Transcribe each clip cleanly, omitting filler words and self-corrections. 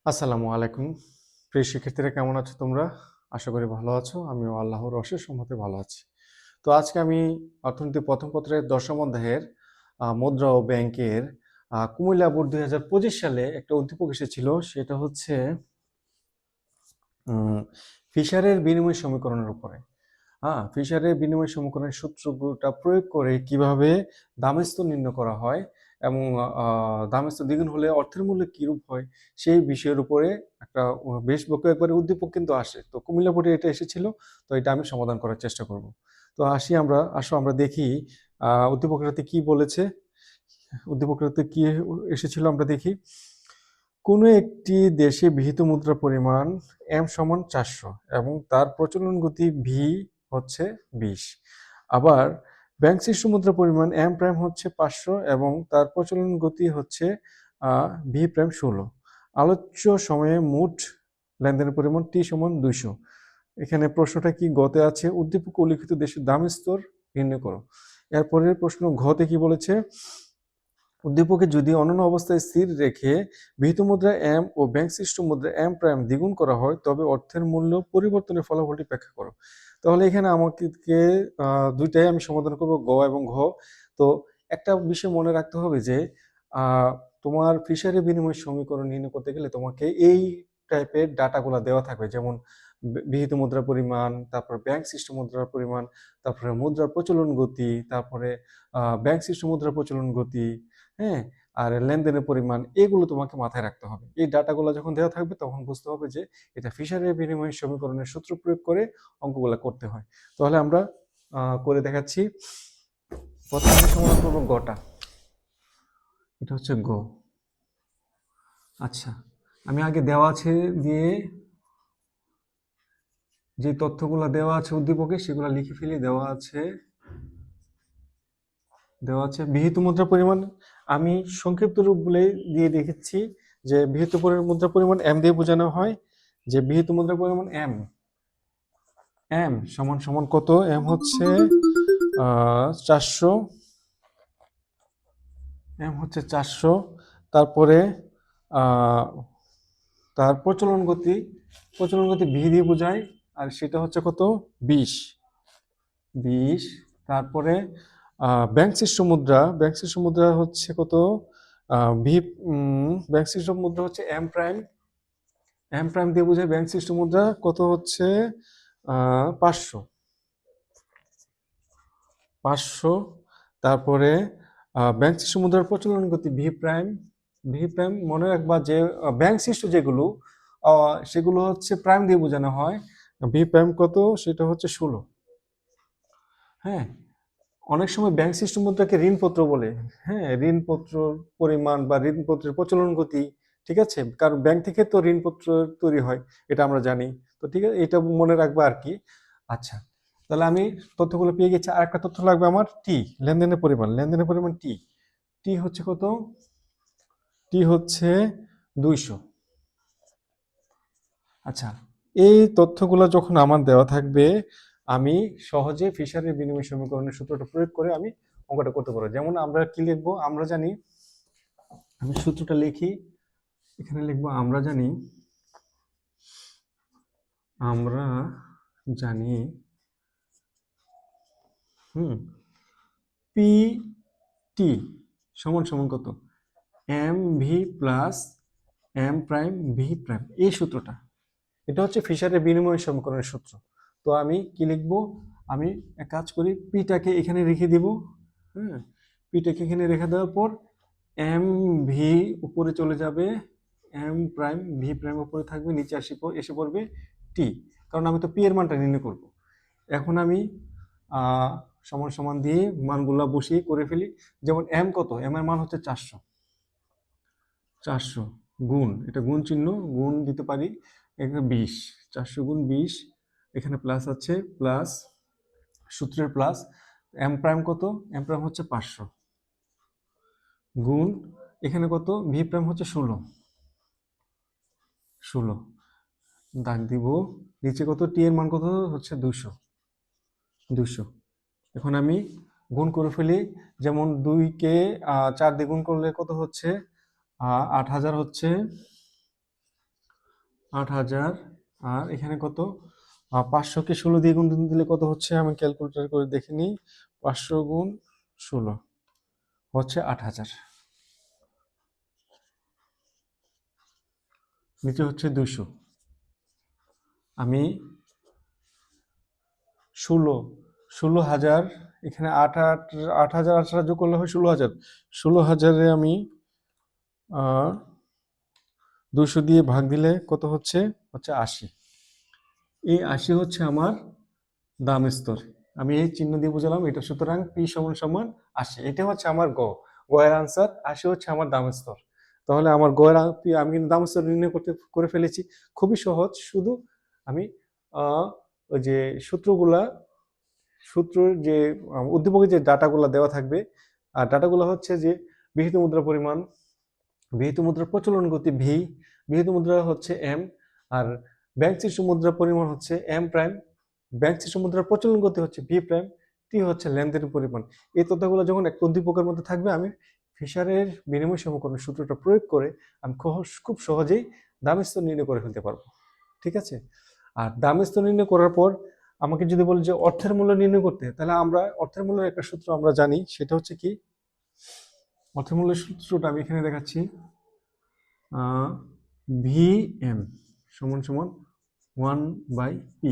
আসসালামু আলাইকুম। প্রিয় শিক্ষার্থীরা, কেমন আছো তোমরা? আশা করি ভালো আছো। আমিও আল্লাহর অশেষ রহমতে ভালো আছি। তো আজকে আমি অর্থনীতি প্রথম পত্রের ১০ম অধ্যায়ের মুদ্রা ও ব্যাংকের কুমিল্লা বোর্ড ২০২৫ সালে একটা উদ্দীপক এসেছিল। সেটা হচ্ছে ফিশারের বিনিময় সমীকরণের উপরে। ফিশারের বিনিময় সমীকরণের সূত্রটা প্রয়োগ করে কিভাবে দামের স্তর নির্ণয় করা হয় এবং দামের স্তর দ্বিগুণ হলে অর্থের মূল্য কিরূপ হয় সেই বিষয়ের উপরে একটা বেশ একবারে উদ্দীপক কিন্তু আসে। তো কুমিল্লা বোর্ডে এটা এসেছিল। তো এটা আমি সমাধান করার চেষ্টা করব। তো আসো আমরা দেখি উদ্দীপকটাতে কি বলেছে। উদ্দীপকটাতে কি এসেছিল আমরা দেখি। কোনো একটি দেশে বিহিত মুদ্রার পরিমাণ m সমান 400 এবং তার প্রচলন গতি v হচ্ছে 20। আবার ব্যাংক সৃষ্ট মুদ্রার পরিমাণ m প্রাইম হচ্ছে 500 এবং তার প্রচলন গতি হচ্ছে v প্রাইম 16। আলোচ্য সময়ে মোট লেনদেনের পরিমাণ t সমান 200। এখানে প্রশ্নটা কি গতে আছে, উদ্দীপক উল্লিখিত দেশের দাম স্তর নির্ণয় করো। এরপরের প্রশ্ন ঘতে কি বলেছে, উদ্দীপকে যদি অন্যান্য অবস্থায় স্থির রেখে বিহিত মুদ্রা m ও ব্যাংক সৃষ্ট মুদ্রা m প্রাইম দ্বিগুণ করা হয় তবে অর্থের মূল্য পরিবর্তনের ফলাফলটি ব্যাখ্যা করো। তাহলে এখানে আমাকে দুইটাই আমি সমাধান করব, গ এবং ঘ। তো একটা বিষয় মনে রাখতে হবে যে তোমার ফিশারি বিনিময় সমীকরণ নির্ণয় করতে গেলে তোমাকে এই টাইপের ডাটাগুলো দেওয়া থাকবে, যেমন বিহিত মুদ্রার পরিমাণ, তারপর ব্যাংক সৃষ্ট মুদ্রার পরিমাণ, তারপরে মুদ্রার প্রচলন গতি, তারপরে ব্যাংক সৃষ্ট মুদ্রার প্রচলন গতি, হ্যাঁ, আর লেনদেনের পরিমাণ, এগুলো তোমাকে মাথায় রাখতে হবে। এই ডাটাগুলো যখন দেওয়া থাকবে তখন বুঝতে হবে যে এটা ফিশারের বিনিময় সমীকরণের সূত্র প্রয়োগ করে অঙ্কগুলো করতে হয়। তাহলে আমরা করে দেখাচ্ছি। প্রথমে সমাধান করবো গটা। এটা হচ্ছে গ। আচ্ছা, আমি আগে দেওয়া আছে দিয়ে যে তথ্যগুলো দেওয়া আছে উদ্দীপকে সেগুলো লিখে ফেলি। বিহিত মুদ্রা পরিমাণ আমি সংক্ষিপ্ত রূপ বলে দিয়ে দেখেছি যে বিহিত মুদ্রা পরিমাণ m দিয়ে বোঝানো হয়। যে বিহিত মুদ্রা পরিমাণ m সমান সমান কত, m হচ্ছে 400, তারপরে তার প্রচলন গতি v দিয়ে বোঝায়, আর সেটা হচ্ছে কত, 20। তারপরে ব্যাংক সৃষ্ট মুদ্রা হচ্ছে কত, ভি ব্যাংক সৃষ্ট মুদ্রা হচ্ছে এম প্রাইম দিয়ে বোঝায় ব্যাংক সৃষ্ট মুদ্রা কত হচ্ছে 500। তারপরে ব্যাংক সৃষ্ট মুদ্রার প্রচলন গতি ভি প্রাইম মনে রাখবা যে ব্যাংক সৃষ্ট যেগুলো সেগুলো হচ্ছে প্রাইম দিয়ে বোঝানো হয়। ভি প্রাইম কত, সেটা হচ্ছে 16। হ্যাঁ, অনেক সময় ব্যাংক সৃষ্ট মুদ্রাকে ঋণপত্র বলে। হ্যাঁ, ঋণপত্র পরিমাণ বা ঋণপত্রের প্রচলন গতি, ঠিক আছে, কারণ ব্যাংক থেকে তো ঋণপত্র তৈরি হয়, এটা আমরা জানি। তো ঠিক আছে, এটা মনে রাখবা আর কি। আচ্ছা, তাহলে আমি তথ্যগুলো পেয়ে গেছি। আর একটা তথ্য লাগবে আমার, টি, লেনদেনের পরিমাণ টি। টি হচ্ছে কত, টি হচ্ছে 200। আচ্ছা, এই তথ্যগুলো যখন আমার দেওয়া থাকবে আমি সহজে ফিশারের বিনিময় সমীকরণের সূত্রটা প্রয়োগ করে আমি অঙ্কটা করতে পারবো। যেমন আমরা কি লিখবো, আমরা জানি, আমি সূত্রটা লিখি, এখানে লিখবো আমরা জানি পি টি সমান সমান কত, M V plus M prime V prime. এই সূত্রটা, এটা হচ্ছে ফিশারের বিনিময় সমীকরণের সূত্র। তো আমি কি লিখবো, আমি এক কাজ করি, পিটাকে এখানে রেখে দিব। হ্যাঁ, পিটাকে এখানে রেখে দেওয়ার পর এম ভি উপরে চলে যাবে, এম প্রাইম ভি প্রাইম উপরে থাকবে, নিচে এসে পড়বে টি, কারণ আমি তো পি এর মানটা নির্ণয় করব। এখন আমি সমান সমান দিয়ে মানগুলা বসিয়ে করে ফেলি। যেমন এম কত, এম এর মান হচ্ছে 400 গুণ, এটা গুণ চিহ্ন, গুণ দিতে পারি, এখানে 20, 400 গুণ 20, এখানে প্লাস আছে, প্লাস সূত্রের প্লাস, এম প্রাইম কত, এম প্রাইম হচ্ছে 500 গুণ, এখানে কত, ভি প্রাইম হচ্ছে 16 দাগ দিব, নিচে কত, টি এর মান কত হচ্ছে 200। এখন আমি গুণ করে ফেলি। যেমন 2 কে 4 দিয়ে গুণ করলে কত হচ্ছে, 8000 হচ্ছে, 8,000। আর এখানে কত? 500কে 16 দিয়ে গুণ দিলে কত হচ্ছে? আমি ক্যালকুলেটর করে দেখে নিই। 500 গুণ 16 হচ্ছে 8,000। নিচে হচ্ছে 200। আমি 16,000 এখানে 8,000 8,000 যোগ করলে হয় 16,000। 16,000-এ আমি 200 দিয়ে ভাগ দিলে কত হচ্ছে? 80। এই 80 হচ্ছে আমার দাম স্তর। আমি এই চিহ্ন দিয়ে বুঝালাম এটা। সুতরাং পি সমান সমান 80। এটা হচ্ছে আমার এর আনসার। 80 হচ্ছে আমার দাম স্তর। তাহলে আমার আমি কিন্তু দাম স্তর নির্ণয় করে ফেলেছি। খুবই সহজ। শুধু আমি ওই যে সূত্রের যে উদ্দীপকের যে ডাটাগুলো দেওয়া থাকবে, আর ডাটাগুলো হচ্ছে যে বিহিত মুদ্রা পরিমাণ, বিহিত মুদ্রার প্রচলন গতি ভি, বিহিত মুদ্রা হচ্ছে এম, আর ব্যাংক সৃষ্ট মুদ্রার পরিমাণ হচ্ছে এম প্রাইম, ব্যাংক সৃষ্ট মুদ্রার প্রচলন গতি হচ্ছে ভি প্রাইম, টি হচ্ছে লেনদেনের পরিমাণ। এই তথ্যগুলো যখন একটা উদ্দীপকের মধ্যে থাকবে, আমি ফিশারের বিনিময় সমীকরণের সূত্রটা প্রয়োগ করে আমি খুব সহজেই দাম স্তর নির্ণয় করে ফেলতে পারবো। ঠিক আছে? আর দাম স্তর নির্ণয় করার পর আমাকে যদি বলে যে অর্থের মূল্য নির্ণয় করতে, তাহলে আমরা অর্থের মূল্যের একটা সূত্র আমরা জানি। সেটা হচ্ছে কি? অর্থের মূল্যের সূত্রটা আমি এখানে দেখাচ্ছি। ভিএম সমান সমান 1/P।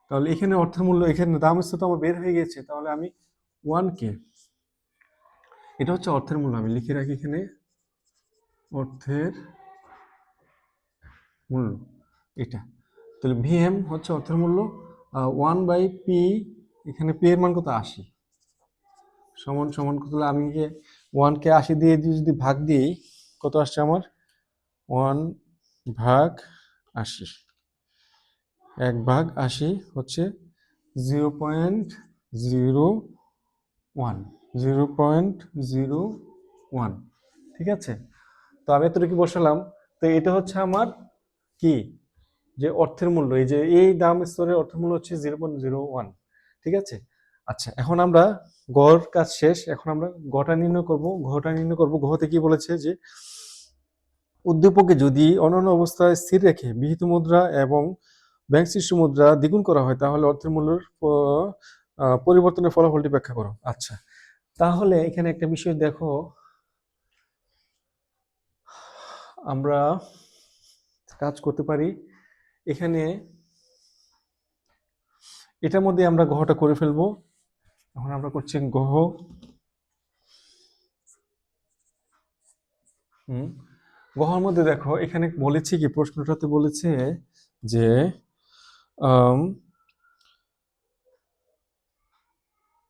তাহলে এখানে অর্থের মূল্য, এখানে দাম স্তর তো আমার বের হয়ে গেছে। তাহলে আমি 1K, এটা হচ্ছে অর্থের মূল্য। আমি লিখে রাখি এখানে অর্থের মূল্য এটা। তাহলে ভিএম হচ্ছে অর্থের মূল্য, 1/P, এখানে পি এর মান কত? 80 সমান সমান কত? আমি 1K 80 দিয়ে যদি ভাগ দিই, কত আসছে আমার? 1/80। 1/80 হচ্ছে 0.01। 0.01। ঠিক আছে? তো আমি এতটুকু বসালাম। তো এটা হচ্ছে আমার কি, যে অর্থের মূল্য। এই যে এই দাম স্তরের অর্থের মূল্য হচ্ছে 0.01। ঠিক আছে? আচ্ছা, এখন আমরা গড় কাজ শেষ। এখন আমরা ঘটা নির্ণয় করব। ঘতে কি বলেছে? যে উদ্দীপকে যদি অন্যান্য অবস্থায় স্থির রেখে বিহিত মুদ্রা এবং ব্যাংক সৃষ্ট মুদ্রা দ্বিগুণ করা হয়, তাহলে অর্থের মূল্যের পরিবর্তনের ফলাফলটি ব্যাখ্যা করো। আচ্ছা, তাহলে এখানে একটা বিষয় দেখো, আমরা কাজ করতে পারি। এখানে এটার মধ্যে আমরা গহটা করে ফেলবো। এখন আমরা করছি গহ। গহর মধ্যে দেখো, এখানে বলেছে কি, প্রশ্নটাতে বলেছে যে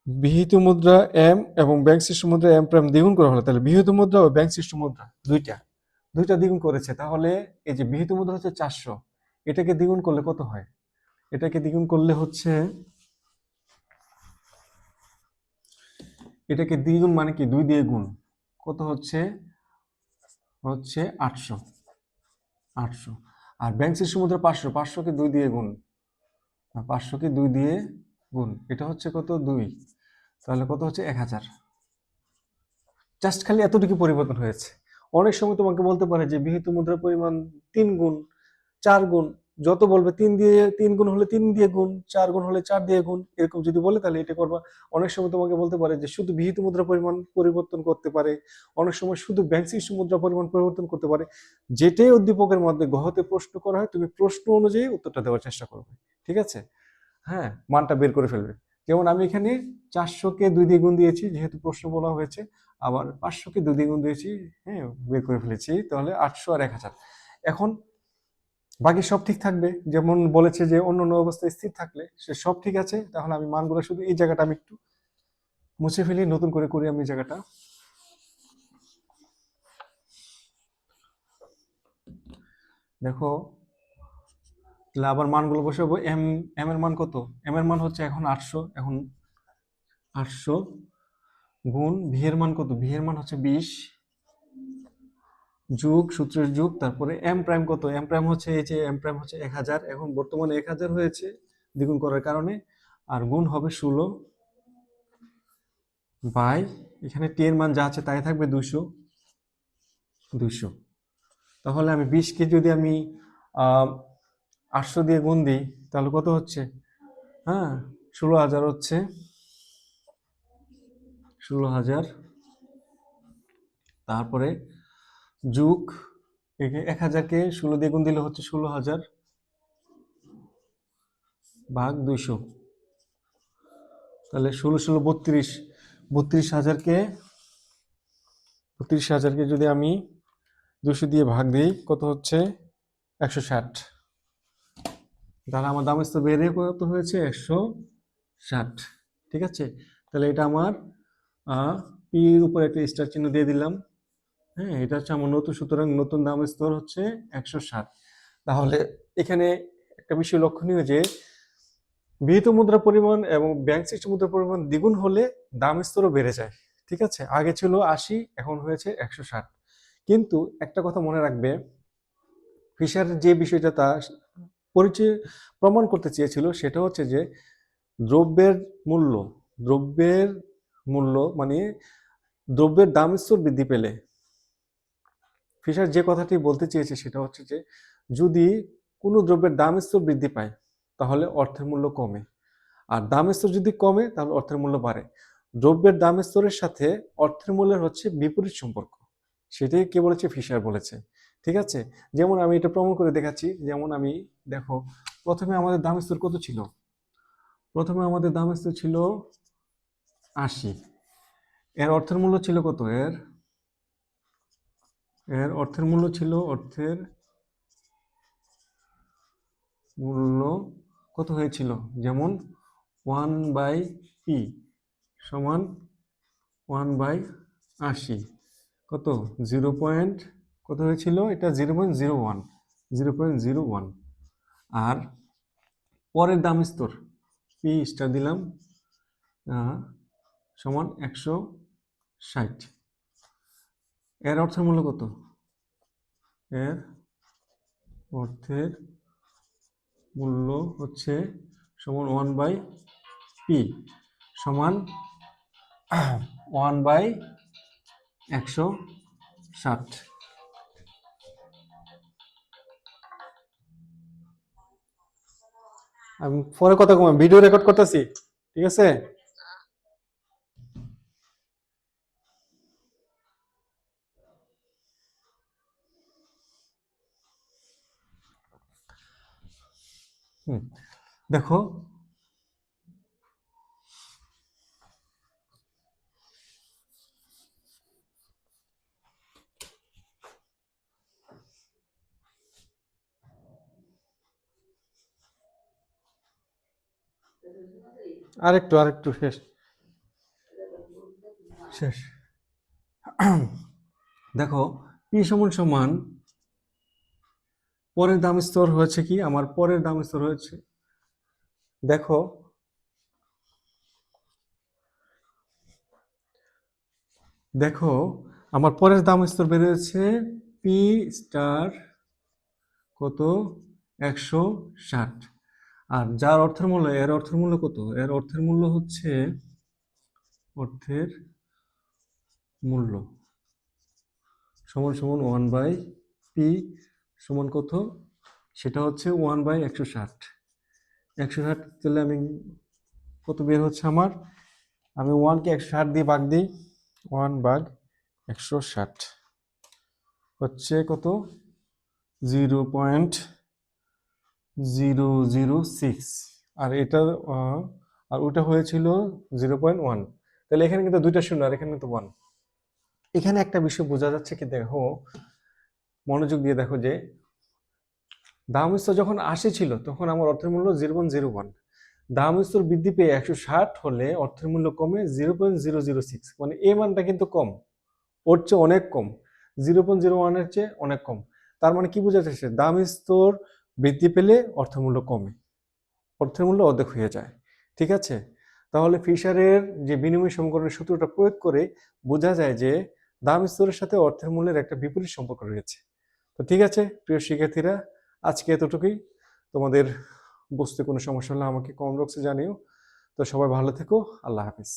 বিহিত মুদ্রা এম এবং ব্যাংক সৃষ্ট মুদ্রা এম প্রাইম দ্বিগুণ করা হলো। তাহলে বিহিত মুদ্রা ও ব্যাংক সৃষ্ট মুদ্রা দুইটা দ্বিগুণ করেছে। তাহলে এই যে বিহিত মুদ্রা হচ্ছে 400, এটাকে দ্বিগুণ করলে কত হয়? এটাকে দ্বিগুণ করলে হচ্ছে, এটাকে দ্বিগুণ মানে কি? 2 দিয়ে গুণ। কত হচ্ছে? 800। আর ব্যাংক সৃষ্ট মুদ্রা 500, 500কে 2 দিয়ে গুণ। 500কে 2 দিয়ে গুণ, এটা হচ্ছে কত? 2। তাহলে কত হচ্ছে? 1000। জাস্ট খালি এতটুকু পরিবর্তন হয়েছে। অনেক সময় তোমাকে বলতে পারে যে বিহিত মুদ্রার পরিমাণ 3 গুণ, 4 গুণ, যত বলবে 3 গুণ হলে 3 দিয়ে গুণ, 4 গুণ হলে 4 দিয়ে গুণ, এরকম যদি বলে তাহলে এটা করবা। অনেক সময় তোমাকে বলতে পারে যে শুধু বিহিত মুদ্রার পরিমাণ পরিবর্তন করতে পারে, অনেক সময় শুধু ব্যাংক সৃষ্ট মুদ্রার পরিমাণ পরিবর্তন করতে পারে। যেটাই উদ্দীপকের মধ্যে গহতে প্রশ্ন করা হয়, তুমি প্রশ্ন অনুযায়ী উত্তরটা দেওয়ার চেষ্টা করবে। ঠিক আছে? হ্যাঁ, মানটা বের করে ফেলবে। যেমন আমি এখানে 400কে 2 দিয়ে গুণ দিয়েছি, যেহেতু প্রশ্ন বলা হয়েছে। আবার 500কে 2 দিয়ে গুণ দিয়েছি, হ্যাঁ, বের করে ফেলেছি। তাহলে 800 আর 1000। এখন বাকি সব ঠিক থাকবে। যেমন বলেছে যে অন্যান্য অবস্থায় স্থির থাকলে, সে সব ঠিক আছে। তাহলে আমি মানগুলো শুধু এই জায়গাটা আমি একটু মুছে ফেলি, নতুন করে করি আমি জায়গাটা। দেখো, তাহলে আবার মানগুলো বসাবো। এম এর মান কত? এম এর মান হচ্ছে এখন 800। এখন 800 গুণ ভি এর মান কত? ভি এর মান হচ্ছে 20 যুগ সূত্রের যুগ, তারপরে এম প্রাইম কত? এম প্রাইম হচ্ছে, এই যে এম প্রাইম হচ্ছে 1000। এখন বর্তমানে 1000 হয়েছে দ্বিগুণ করার কারণে। আর গুণ হবে 16 বাই, এখানে টি এর মান যা আছে তাই থাকবে, 200। তাহলে আমি 20কে যদি আমি 800 দিয়ে গুণ দিই তাহলে কত হচ্ছে? হ্যাঁ, 16,000 হচ্ছে, 16,000। তারপরে যুগ 1,000কে 16 দিয়ে গুণ দিলে হচ্ছে 16,000 ভাগ 200, তাহলে 16 16 32, 32,000কে যদি আমি 200 দিয়ে ভাগ দিই কত হচ্ছে? 160। তাহলে আমার দাম স্তর বেড়ে কত হয়েছে? 160। ঠিক আছে, তাহলে এটা আমার পির উপর একটা স্টার চিহ্ন দিয়ে দিলাম। হ্যাঁ, এটা হচ্ছে আমার নতুন, সুতরাং নতুন দাম স্তর হচ্ছে 160। তাহলে এখানে একটা বিষয় লক্ষণীয় যে বিহিত মুদ্রার পরিমাণ এবং ব্যাংক সৃষ্ট মুদ্রার পরিমাণ দ্বিগুণ হলে দাম স্তরও বেড়ে যায়। ঠিক আছে, আগে ছিল 80, এখন হয়েছে 160। কিন্তু একটা কথা মনে রাখবে, ফিশার যে বিষয়টা তা পরিচয় প্রমাণ করতে চেয়েছিল সেটা হচ্ছে যে দ্রব্যের মূল্য, দ্রব্যের মূল্য মানে দ্রব্যের দাম স্তর বৃদ্ধি পেলে, ফিশার যে কথাটি বলতে চেয়েছে সেটা হচ্ছে যে যদি কোনো দ্রব্যের দাম স্তর বৃদ্ধি পায় তাহলে অর্থের মূল্য কমে, আর দাম স্তর যদি কমে তাহলে অর্থের মূল্য বাড়ে। দ্রব্যের দাম স্তরের সাথে অর্থের মূল্যের হচ্ছে বিপরীত সম্পর্ক, সেটাই কে বলেছে? ফিশার বলেছে। ঠিক আছে, যেমন আমি এটা প্রমাণ করে দেখাচ্ছি। যেমন আমি দেখো, প্রথমে আমাদের দাম স্তর কত ছিল? প্রথমে আমাদের দাম স্তর ছিল 80। এর অর্থের মূল্য ছিল কত? এর অর্থের মূল্য ছিল, অর্থের মূল্য কত হয়েছিল? যেমন 1/p সমান 1/80, কত? 0 পয়েন্ট কত হয়েছিল? এটা 0.01, 0.01। আর পরের দাম স্তর পি স্টার দিলাম সমান 160। এর অর্থের মূল্য কত? এর অর্থের মূল্য হচ্ছে সমান 1/p সমান 1/160। আমি পরে কথা কম, ভিডিও রেকর্ড করতেছি। ঠিক আছে, দেখো আরেকটু আরেকটু শেষ শেষ দেখো পি সমান সমান পরের দাম স্তর হয়েছে কি? আমার পরের দাম স্তর হয়েছে, দেখো দেখো আমার পরের দাম স্তর বেড়েছে পি স্টার কত? 160। আর যার অর্থের মূল্য, এর অর্থের মূল্য কত? এর অর্থের মূল্য হচ্ছে, অর্থের মূল্য সমান সমান 1/p সমান কত? সেটা হচ্ছে 1/160। 160 তাহলে আমি কত বের হচ্ছে আমার? আমি 1কে 160 দিয়ে ভাগ দিই, 1/160 হচ্ছে কত? 0.006। আর এটা আর ওটা হয়েছিল 0.1। তাহলে এখানে কিন্তু দুইটা শূন্য, আর এখানে কিন্তু 1। এখানে একটা বিষয় বোঝা যাচ্ছে কি, দেখো মনোযোগ দিয়ে দেখো যে দাম স্তর যখন 80 ছিল তখন আমার অর্থের মূল্য 0.01। দাম স্তর বৃদ্ধি পেয়ে 160 হলে অর্থের মূল্য কমে 0.006, মানে এই মানটা কিন্তু কম, ওর চেয়ে অনেক কম, 0.01-এর চেয়ে অনেক কম। তার মানে কি বোঝা যাচ্ছে? দাম স্তর বৃদ্ধি পেলে অর্থের মূল্য কমে, অর্থের মূল্য অর্ধেক হয়ে যায়। ঠিক আছে, তাহলে ফিশারের যে বিনিময় সমীকরণের সূত্রটা প্রয়োগ করে বোঝা যায় যে দাম স্তরের সাথে অর্থের মূল্যের একটা বিপরীত সম্পর্ক রয়েছে। তো ঠিক আছে প্রিয় শিক্ষার্থীরা, আজকে এতটুকুই। তোমাদের বুঝতে কোনো সমস্যা হলে আমাকে কমেন্ট বক্সে জানিও। তো সবাই ভালো থেকো, আল্লাহ হাফিজ।